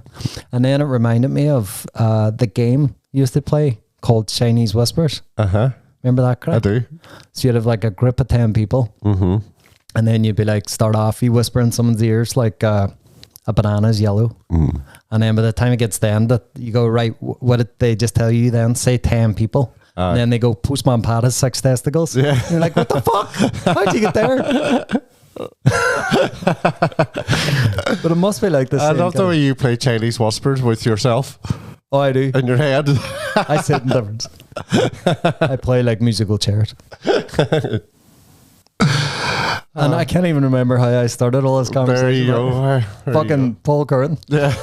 And then it reminded me of the game you used to play called Chinese Whispers. Remember that crap? I do. So you'd have like a group of 10 people. Mm-hmm. And then you'd be like, start off, you whisper in someone's ears like a banana is yellow. Mm. And then by the time it gets to the end, you go, right, what did they just tell you then? Say 10 people. And then they go, Postman Pat has 6 testicles. Yeah. And you're like, what the fuck? How'd you get there? But it must be like this. I love the way you play Chinese Whispers with yourself. Oh, I do. In your head. I sit in difference. I play like musical chairs. And I can't even remember how I started all this conversation. There you go. Fucking Paul Curran. Yeah.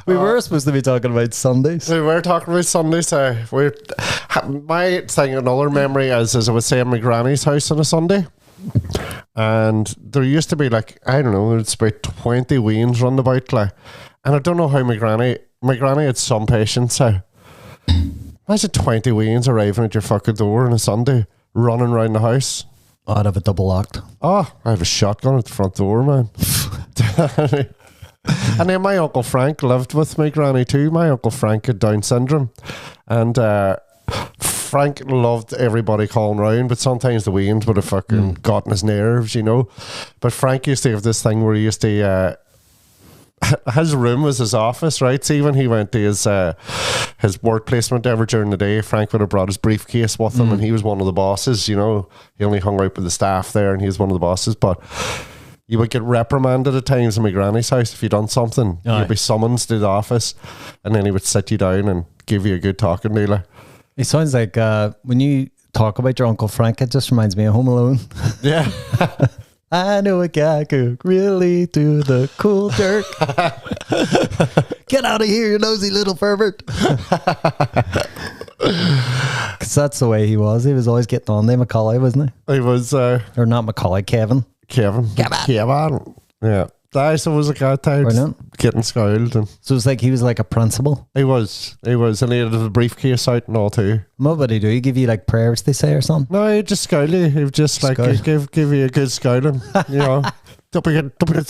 We were supposed to be talking about Sundays. We were talking about Sundays. My thing, another memory is I was saying my granny's house on a Sunday. And there used to be like, I don't know, it's about 20 weans run about. Like, and I don't know how my granny had some patience. Imagine 20 weans arriving at your fucking door on a Sunday, running around the house. I'd have a double locked. Oh, I have a shotgun at the front door, man. And then my Uncle Frank lived with my granny too. My Uncle Frank had Down syndrome. And Frank loved everybody calling round, but sometimes the weans would have fucking gotten his nerves, you know. But Frank used to have this thing where he used to... his room was his office, right? So when he went to his work placement ever during the day, Frank would have brought his briefcase with him, and he was one of the bosses, you know. He only hung out with the staff there, and he was one of the bosses. But you would get reprimanded at times in my granny's house if you done something. Aye. You'd be summoned to the office, and then he would sit you down and give you a good talking to. It sounds like when you talk about your Uncle Frank, it just reminds me of Home Alone. Yeah. I know a guy could really do the cool jerk. Get out of here, you nosy little pervert. Because that's the way he was. He was always getting on there, Macaulay, wasn't he? He was... or not Macaulay, Kevin. Kevin. Yeah. So it was a good time getting scowled. And so it was like he was like a principal. He was. And he had a briefcase out and all too. What would he do? He give you like prayers, they say, or something? No, he'd just scowl you. He would just like give you a good scowling. You know. Don't be,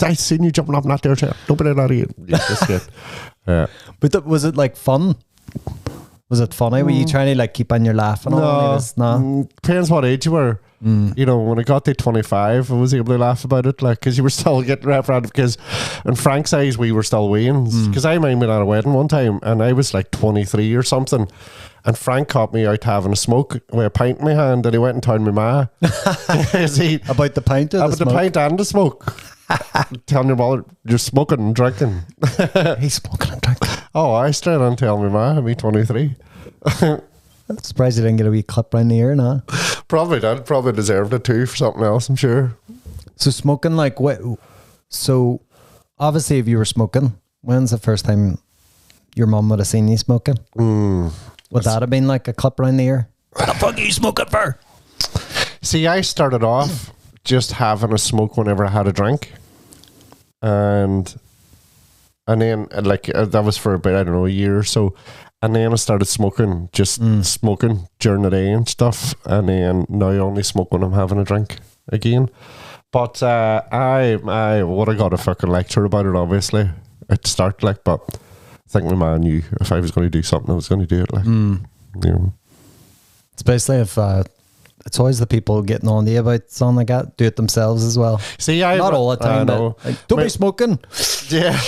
I seen you jumping up in that there chair. Don't be that out of you. Yeah, that's good. Yeah. But was it like fun? Was it funny? Were you trying to like keep on your laughing? No. Depends what age you were. You know, when I got to 25, I was able to laugh about it, like, because you were still getting reprimanded. Because in Frank's eyes, we were still weans. Because I remember at a wedding one time, and I was like 23 or something, and Frank caught me out having a smoke with a pint in my hand, and he went and told my ma. About the pint or the pint and the smoke. Telling your mother, you're smoking and drinking. He's smoking and drinking. Oh, I straight on tell my ma, I'm 23. I'm surprised you didn't get a wee clip round the ear, nah? Probably did. Probably deserved it too for something else, I'm sure. So smoking, like, what? So obviously, if you were smoking, when's the first time your mum would have seen you smoking? Would that have been like a clip round the ear? What the fuck are you smoking for? See, I started off just having a smoke whenever I had a drink, and then like that was for about, I don't know, a year or so. And then I started smoking, smoking during the day and stuff. And then now I only smoke when I'm having a drink again. But I would have got a fucking lecture about it, obviously, at the start, like. But I think my man knew if I was going to do something, I was going to do it, like. You know. Especially if it's always the people getting on to you about something like that do it themselves as well. See, not all the time. But like, don't be smoking. Yeah.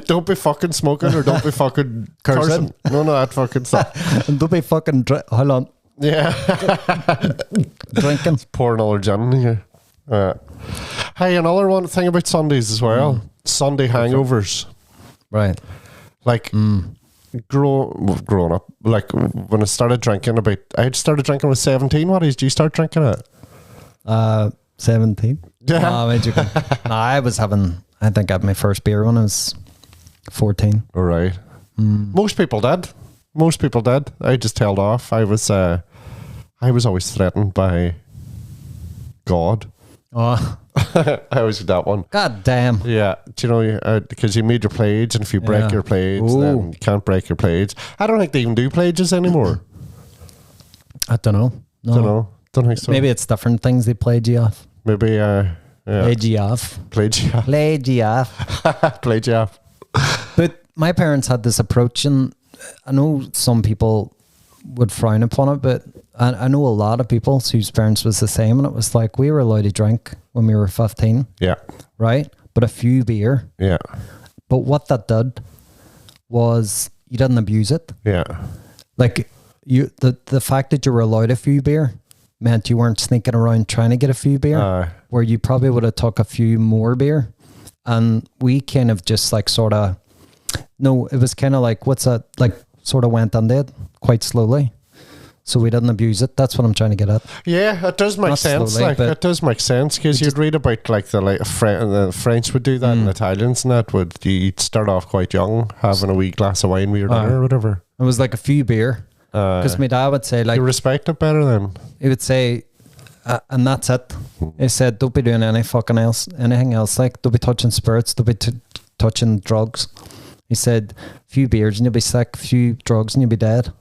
Don't be fucking smoking, or don't be fucking cursing. None of that fucking stuff. And don't be fucking hold on. Yeah. Drinking. Pour another gin in here. Hey, another one thing about Sundays as well. Sunday hangovers. Right. Like growing up, like when I started drinking I started drinking with 17. What age did you start drinking at? 17. Yeah. I was having, I think I had my first beer when I was 14. All right. Most people did. I just held off. I was always threatened by God. Oh, I always do that one. god damn. Yeah, do you know, because you made your pledge, and if you break your pledge, then you can't break your pledge. I don't think they even do pledges anymore. I don't know. No. Don't think so. Maybe it's different things they played you off. Maybe, yeah. Played you off. Played you off. Played you off. Played you off. But my parents had this approach, and I know some people would frown upon it, but I know a lot of people whose parents was the same, and it was like we were allowed to drink when we were 15. Yeah. Right? But a few beer. Yeah. But what that did was you didn't abuse it. Yeah. Like the fact that you were allowed a few beer meant you weren't sneaking around trying to get a few beer, where you probably would have took a few more beer. And we kind of just like it was kind of like, what's that? Like sort of went on it quite slowly. So we didn't abuse it. That's what I'm trying to get at. Yeah, it does make Not sense. slowly, It does make sense, because you'd read about like the French would do that, and Italians and that you'd start off quite young, having a wee glass of wine with your dinner or whatever. It was like a few beer. Because my dad would say, like, you respect it better then. He would say, and that's it. He said, don't be doing anything else. Like, don't be touching spirits, don't be touching drugs. He said, few beers and you'll be sick, few drugs and you'll be dead.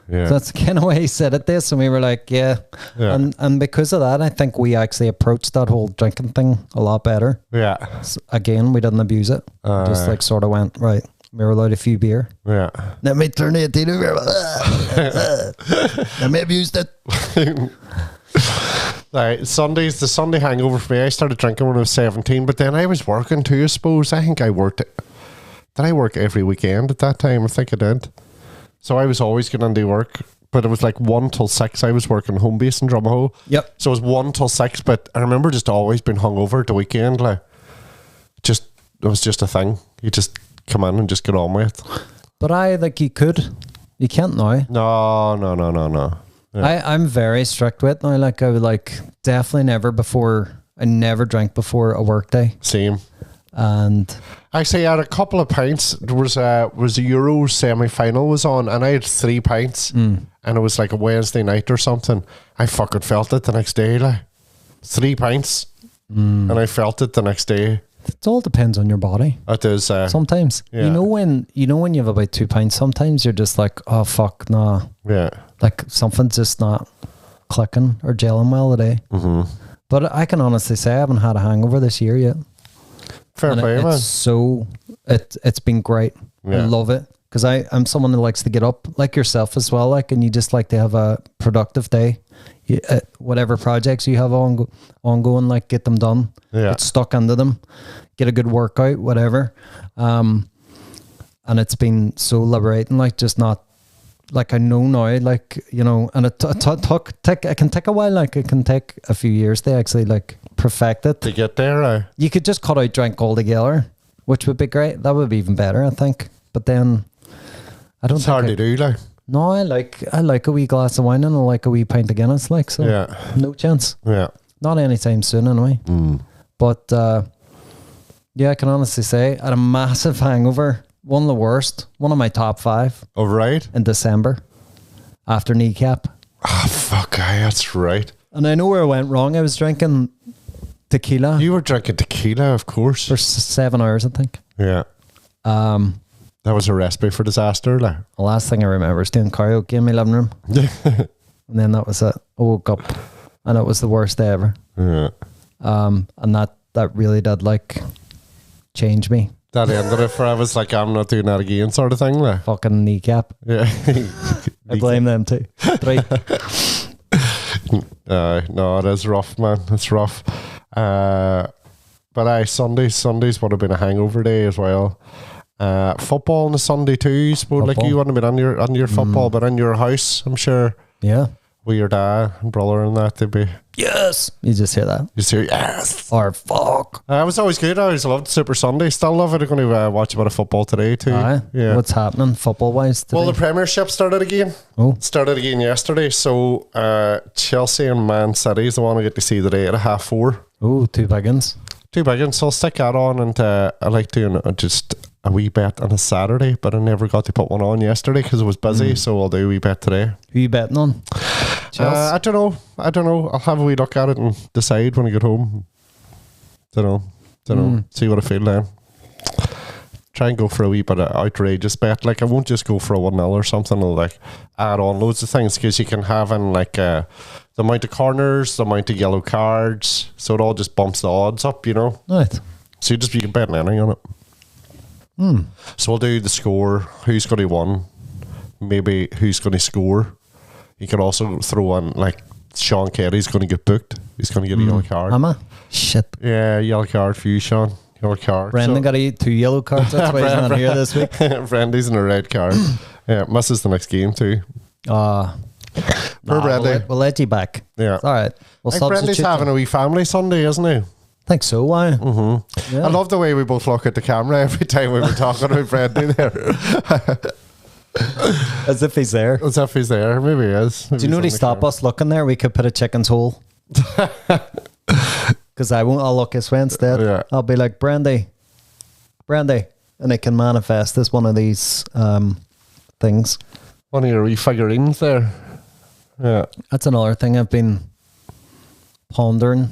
Yeah. So that's the kind of way he said it there. So we were like, yeah. And because of that, I think we actually approached that whole drinking thing a lot better. Yeah. So again, we didn't abuse it. Just like sort of went, right, we were allowed a few beer. Yeah. Let me turn 18 over. Let me abused it. Right, the Sunday hangover for me. I started drinking when I was 17, but then I was working too, I suppose. I think I worked. Did I work every weekend at that time? I think I did. So I was always getting into work, but it was like 1 till 6. I was working home base in Drumahoe. Yep. So it was 1 till 6, but I remember just always being hungover at the weekend. Like, it was just a thing. You just come in and just get on with it. But you can't now. No. Yeah. I'm very strict with it now. Like, I would definitely I never drank before a work day. Same. And actually, I had a couple of pints. There was a Euro semi-final was on, and I had 3 pints, and it was like a Wednesday night or something. I fucking felt it the next day. Like 3 pints, and I felt it the next day. It all depends on your body. It does. Sometimes, yeah. you know when you have about 2 pints, sometimes you're just like, oh fuck, nah. Yeah. Like something's just not clicking or gelling well today. Mm-hmm. But I can honestly say I haven't had a hangover this year yet. Fair play, man. It's been great. Yeah. I love it, because I'm someone that likes to get up, like yourself as well, and you just like to have a productive day. Whatever projects you have ongoing, get them done. Yeah. Get stuck into them. Get a good workout, whatever. And it's been so liberating. Just not. I know now, and it can take a while. It can take a few years to actually perfect it. To get there, you could just cut out drink altogether, which would be great. That would be even better, I think. But then, I don't. It's hard to do, No, I like a wee glass of wine, and I like a wee pint of Guinness, so yeah. No chance. Yeah. Not anytime soon, anyway. But yeah, I can honestly say I had a massive hangover. One of the worst. One of my top 5. Oh, right. In December. After kneecap. Oh, fuck, that's right. And I know where I went wrong. I was drinking tequila. You were drinking tequila, of course. For 7 hours, I think. Yeah. That was a recipe for disaster. The last thing I remember is doing karaoke in my living room. And then that was it. I woke up and it was the worst day ever. Yeah. And that really did change me. That ended it for I was like, I'm not doing that again, sort of thing. Fucking kneecap. Yeah. I blame them too. 3. No, it is rough, man. It's rough. But Sundays would have been a hangover day as well. Football on a Sunday too. Suppose you wouldn't have been on your football, but in your house, I'm sure. Yeah. With your dad and brother and that, they'd be yes. You just hear that. You just hear yes or fuck. It was always good. I always loved Super Sunday. Still love it. I'm going to watch a bit of football today too. Yeah. What's happening football wise today? Well, the Premiership started again. Started again yesterday. So Chelsea and Man City is the one I get to see today at 4:30. Oh, 2 big ones. 2 big ones. So I'll stick that on, and I like doing just a wee bet on a Saturday, but I never got to put one on yesterday because it was busy. So I'll do a wee bet today. Who are you betting on? I don't know. I'll have a wee look at it and decide when I get home. Don't know. See what I feel then. Try and go for a wee bit of outrageous bet. Like, I won't just go for a 1-0 or something. I'll like add on loads of things, because you can have in like the amount of corners, the amount of yellow cards, so it all just bumps the odds up, you know. Right. So you can bet anything on it. So we'll do the score, who's going to win, maybe who's going to score. You can also throw in like Sean Kerry's going to get booked. He's going to get a yellow card. Am I? Shit. Yeah, yellow card for you, Sean. Yellow card. Brendan got to eat 2 yellow cards. That's why he's not here this week. Brendan's in a red card. Yeah, misses the next game too. Poor Brendan. We'll let you back. Yeah. It's all right. We'll I think Brendan's having a wee family Sunday, isn't he? I think so. Why? Yeah. I love the way we both look at the camera every time we were talking about Brendan there. As if he's there. As if he's there. Maybe he is. Maybe do you know to stop us looking there? We could put a chicken's hole. Because I'll look this way instead. Yeah. I'll be like, Brandy, and it can manifest as one of these things. One of your wee figurines there. Yeah. That's another thing I've been pondering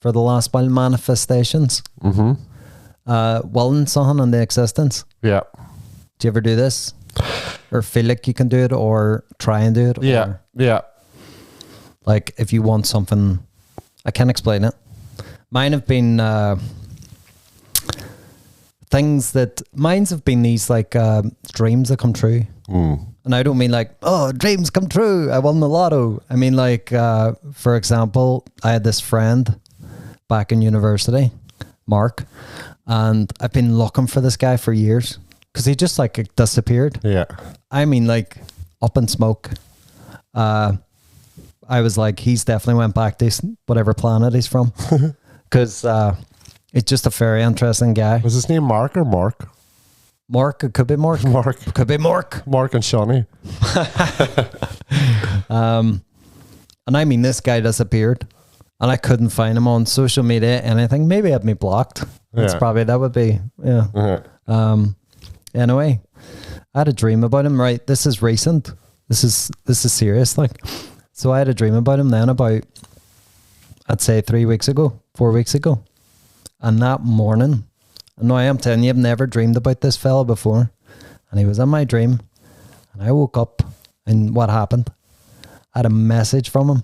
for the last while. Manifestations. Will and something and the existence. Yeah. Do you ever do this? Or feel like you can do it, or try and do it? Yeah. Or, yeah. like, if you want something, I can't explain it. Mine have been mine's have been these like dreams that come true. And I don't mean like, oh, dreams come true, I won the lotto. I mean like, for example, I had this friend back in university, Mark, and I've been looking for this guy for years, because he just like disappeared. Yeah. I mean like up in smoke. I was like, he's definitely went back to whatever planet he's from. Because it's just a very interesting guy. Was his name Mark or Mark? Mark, it could be Mark. Mark. Could be Mark. Mark and Shawnee. And I mean, this guy disappeared. And I couldn't find him on social media, anything. Maybe had me blocked. That would be, yeah. Anyway, I had a dream about him, right? This is recent. This is serious, like. So I had a dream about him then about, I'd say 4 weeks ago. And that morning, no, I am telling you, I've never dreamed about this fella before. And he was in my dream. And I woke up, and what happened? I had a message from him.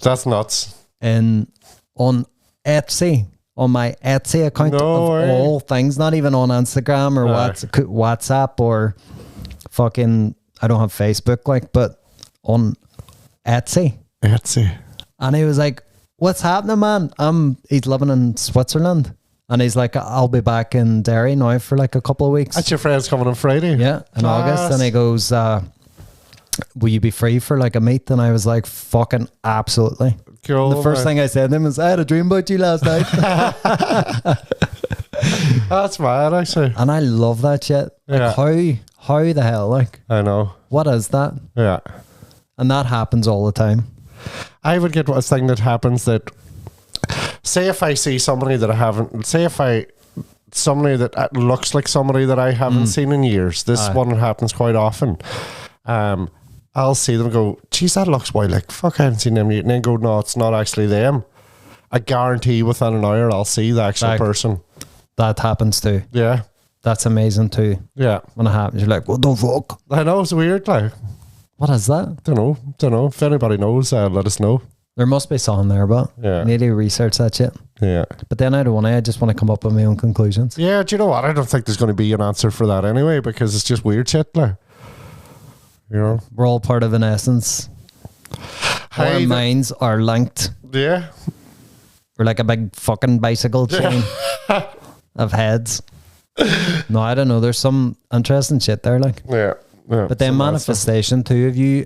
That's nuts. And on Etsy, on my Etsy account all things, not even on Instagram or WhatsApp or fucking, I don't have Facebook, like, but on Etsy. And he was like, what's happening, man? He's living in Switzerland. And he's like, I'll be back in Derry now for like a couple of weeks. That's your friend's coming on Friday? Yeah, in August. And he goes, will you be free for like a meet? And I was like, fucking absolutely. Cool. And the first thing I said to him was, I had a dream about you last night. That's mad, actually. And I love that shit. Like, how the hell, like? I know. What is that? Yeah. And that happens all the time. I would get a thing that happens that, say if I see somebody that I haven't, somebody that looks like somebody that I haven't seen in years. This one happens quite often. I'll see them go, geez, that looks wild. Like, fuck, I haven't seen them yet. And then go, no, it's not actually them. I guarantee within an hour I'll see the actual person. That happens too. Yeah. That's amazing too. Yeah. When it happens, you're like, what the fuck? I know, it's weird, like. What is that? Don't know. If anybody knows, let us know. There must be something there, but I need to research that shit. Yeah. But then I just want to come up with my own conclusions. Yeah, do you know what? I don't think there's going to be an answer for that anyway, because it's just weird shit, like. You know? We're all part of an essence. Our minds are linked. Yeah. We're like a big fucking bicycle chain of heads. No, I don't know. There's some interesting shit there, like. Yeah. But then manifestation too. Do you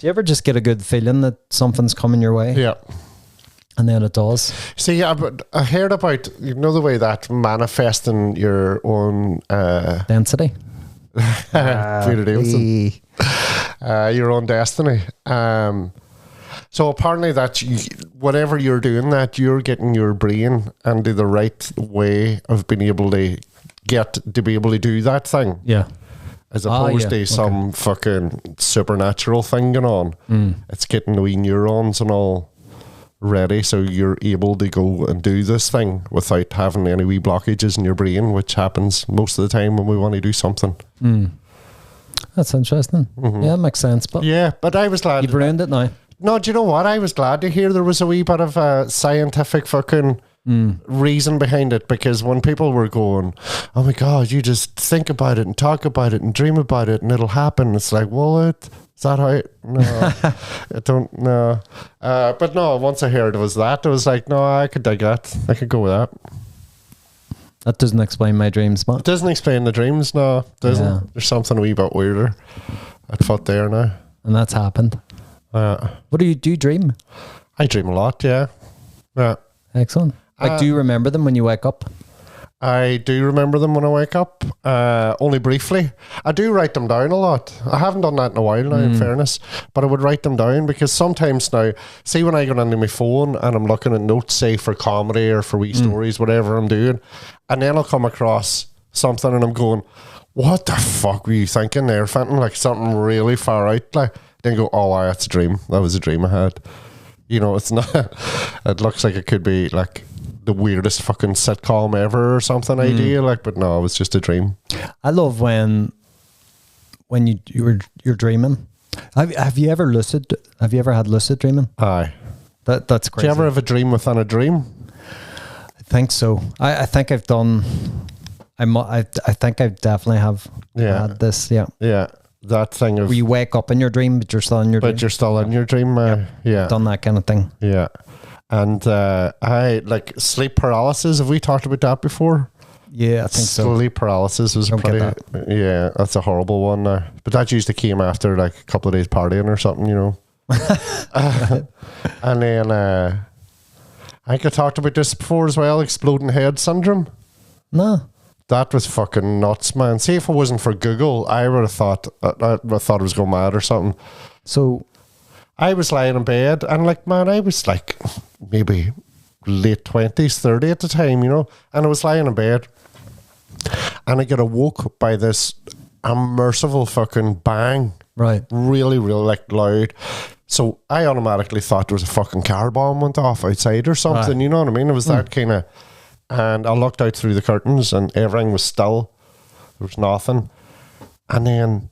ever just get a good feeling that something's coming your way? Yeah. And then it does. See, I heard about, you know, the way that manifesting your own density. Peter Davidson. Your own destiny. So apparently that whatever you're doing, that you're getting your brain into the right way of being able to be able to do that thing. Yeah. As opposed to some fucking supernatural thing going on. It's getting the wee neurons and all ready, so you're able to go and do this thing without having any wee blockages in your brain, which happens most of the time when we want to do something. That's interesting. Yeah, it makes sense. But yeah, but I was glad you've ruined it now. No, do you know what? I was glad to hear there was a wee bit of a scientific fucking reason behind it, because when people were going, oh my God, you just think about it and talk about it and dream about it and it'll happen. It's like, what? Is that how it? No, I don't know. But no, once I heard it was that, I was like, no, I could dig that. I could go with that. That doesn't explain my dreams, but it doesn't explain the dreams, no. It doesn't. Yeah. There's something a wee bit weirder at foot there now. And that's happened. What do you dream? I dream a lot, yeah. Yeah. Excellent. Like, do you remember them when you wake up? I do remember them when I wake up, only briefly. I do write them down a lot. I haven't done that in a while now, in fairness, but I would write them down, because sometimes now, see when I go into my phone and I'm looking at notes, say for comedy or for wee stories, whatever I'm doing, and then I'll come across something and I'm going, what the fuck were you thinking there, Fintan? Like something really far out, like, then go, oh, wow, that's a dream. That was a dream I had. You know, it's not, it looks like it could be like the weirdest fucking sitcom ever or something idea, like, but no, it was just a dream. I love when you're dreaming. Have you ever had lucid dreaming? Aye. That's crazy. Do you ever have a dream within a dream? I think so. I think I've done. I think I definitely have had this. Yeah. Yeah. That thing of where you wake up in your dream, but you're still in your dream. But you're still in your dream. Yeah. Done that kind of thing. Yeah. And I like sleep paralysis. Have we talked about that before? Yeah, I think so. Sleep paralysis was yeah, that's a horrible one now. But that usually came after like a couple of days partying or something, you know. And then I think I talked about this before as well, exploding head syndrome. No. That was fucking nuts, man. See, if it wasn't for Google, I would have thought I thought I was going mad or something. So I was lying in bed and like, man, I was like maybe late 20s, 30 at the time, you know, and I was lying in bed and I get awoke by this unmerciful fucking bang. Right. Really, really like loud. So I automatically thought there was a fucking car bomb went off outside or something, right. You know what I mean? It was that kind of, and I looked out through the curtains and everything was still. There was nothing. And then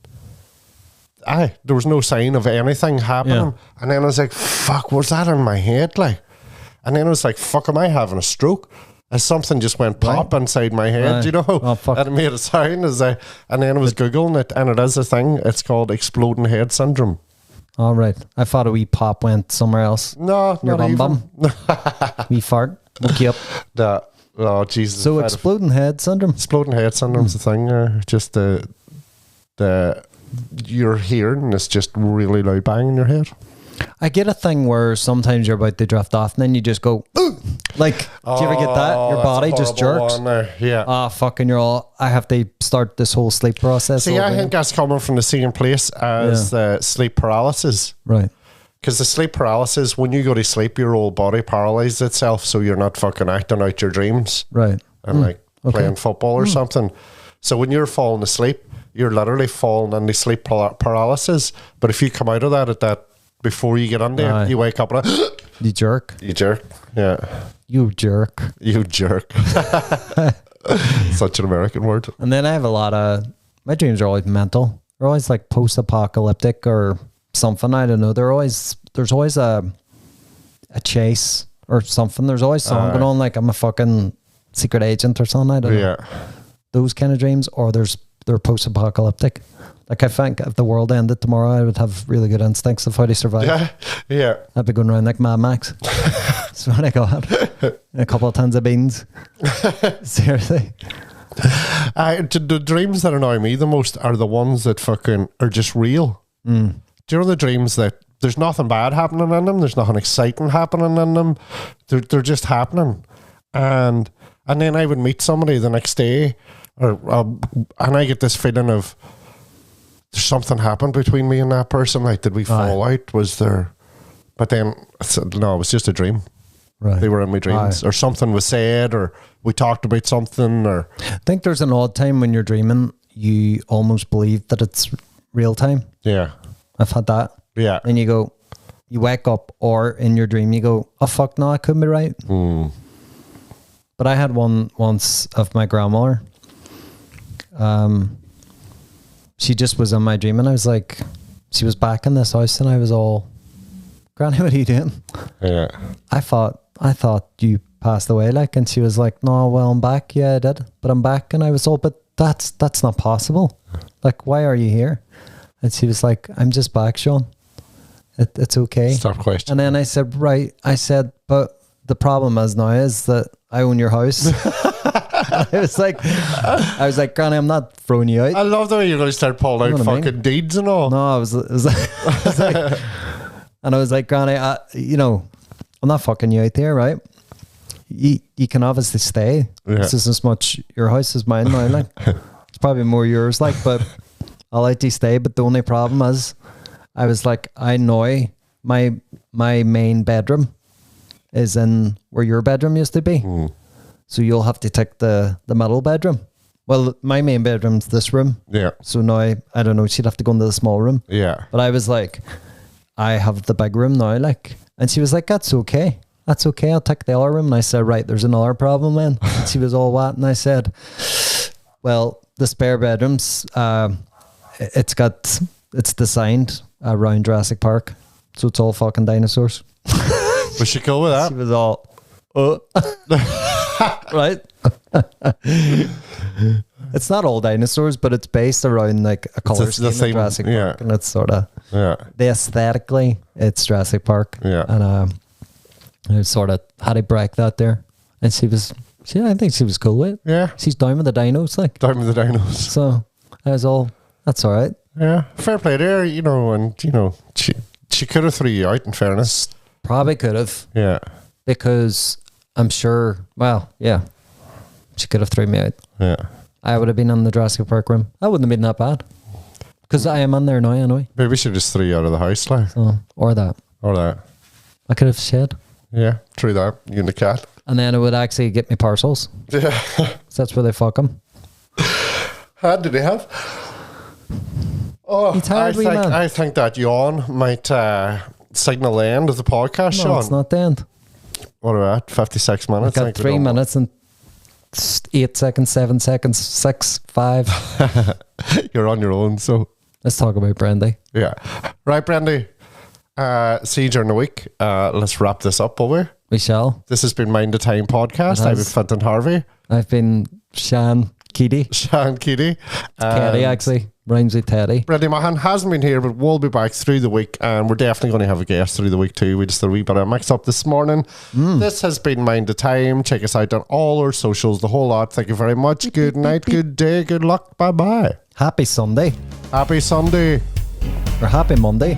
there was no sign of anything happening. Yeah. And then I was like, fuck, what's that in my head? Like, and then I was like, fuck, am I having a stroke? As something just went pop inside my head, you know? Oh, fuck. And it made a sound and then I was Googling it, and it is a thing. It's called exploding head syndrome. All right. I thought a wee pop went somewhere else. No, your not bum even. Wee fart. Woke you up. Oh, Jesus. So exploding head syndrome? Exploding head syndrome's the thing. Just the your hearing is just really loud bang in your head. I get a thing where sometimes you're about to drift off and then you just go, ooh! Like, do you ever get that? Your body just jerks. Yeah. Fucking I have to start this whole sleep process. See, I think that's coming from the same place as sleep paralysis. Right. Because the sleep paralysis, when you go to sleep, your whole body paralyzes itself, so you're not fucking acting out your dreams. Right. And playing football or something. So when you're falling asleep, you're literally falling into sleep paralysis. But if you come out of that before you get on there, you wake up and you jerk. You jerk. Yeah. You jerk. You jerk. Such an American word. And then I have a lot of, my dreams are always mental. They're always like post-apocalyptic or something. I don't know. There's always a chase or something. There's always something going on, like I'm a fucking secret agent or something. I don't know. Those kind of dreams, or they're post-apocalyptic. Like, I think if the world ended tomorrow, I would have really good instincts of how to survive. Yeah. I'd be going around like Mad Max. That's what I got. A couple of tons of beans. Seriously. The dreams that annoy me the most are the ones that fucking are just real. Do you know the dreams that there's nothing bad happening in them, there's nothing exciting happening in them, they're just happening, and then I would meet somebody the next day, and I get this feeling of there's something happened between me and that person. Like, did we fall out? Was there? But then no, it was just a dream. Right. They were in my dreams, or something was said, or we talked about something. Or I think there's an odd time when you're dreaming, you almost believe that it's real time. Yeah. I've had that. Yeah. And you go, you wake up, or in your dream you go, oh fuck, no, I couldn't be right. But I had one once of my grandmother. She just was in my dream, and I was like, she was back in this house, and I was all, Granny, what are you doing? Yeah. I thought you passed away, like, and she was like, no, well, I'm back. Yeah, I did, but I'm back. And I was all, but that's not possible. Like, why are you here? And she was like, I'm just back, Sean. It's okay. Stop questioning. And then I said, right. I said, but the problem is now is that I own your house. I was like, Granny, I'm not throwing you out. I love the way you're going to start pulling out fucking deeds and all. No, I was like, and I was like, Granny, I'm not fucking you out there, right? You can obviously stay. Yeah. This is as much your house as mine now. Like, it's probably more yours, like, but I'll let you stay. But the only problem is, I was like, I know my main bedroom is in where your bedroom used to be. So you'll have to take the middle bedroom. Well, my main bedroom's this room. Yeah. So now, I don't know, she'd have to go into the small room. Yeah. But I was like, I have the big room now, like. And she was like, that's okay. That's okay. I'll take the other room. And I said, right, there's another problem then. And she was all, what? And I said, well, the spare bedrooms, it's designed around Jurassic Park. So it's all fucking dinosaurs. Was she cool with that? She was all, right? It's not all dinosaurs, but it's based around like a color scheme of Jurassic Park, and it's sort of the aesthetically it's Jurassic Park. Yeah, and I sort of had to break that there, and I think she was cool with it. Yeah, she's down with the dinos, like down with the dinos. So I was all, that's all right. Yeah, fair play there, and she could have threw you out. In fairness, probably could have. Yeah, because I'm sure. Well, yeah, she could have thrown me out. Yeah. I would have been in the Jurassic Park room. I wouldn't have been that bad. Because I am in there now anyway. Maybe we should just throw you out of the house, like. So, or that. I could have shed. Yeah, true that. You and the cat. And then it would actually get me parcels. Yeah. So that's where they fuck them. How did they have? Oh, I think that yawn might signal the end of the podcast, Sean. No, it's not the end. What about 56 minutes? I got 3 minutes and 8 seconds, 7 seconds, 6, 5. You're on your own, so let's talk about Brandy. Yeah, right, Brandy. See you during the week. Let's wrap this up, will we? We shall. This has been Mind the Time podcast. I've been Fintan Harvey. I've been Sean Keedy. Teddy, actually. Rhymes with Teddy. Brandy Mahan hasn't been here, but we'll be back through the week, and we're definitely going to have a guest through the week too. We just did a wee bit of mix up this morning. This has been Mind the Time. Check us out on all our socials, the whole lot. Thank you very much. Good night, good day, good luck. Bye bye. Happy Sunday. Happy Sunday. Or happy Monday.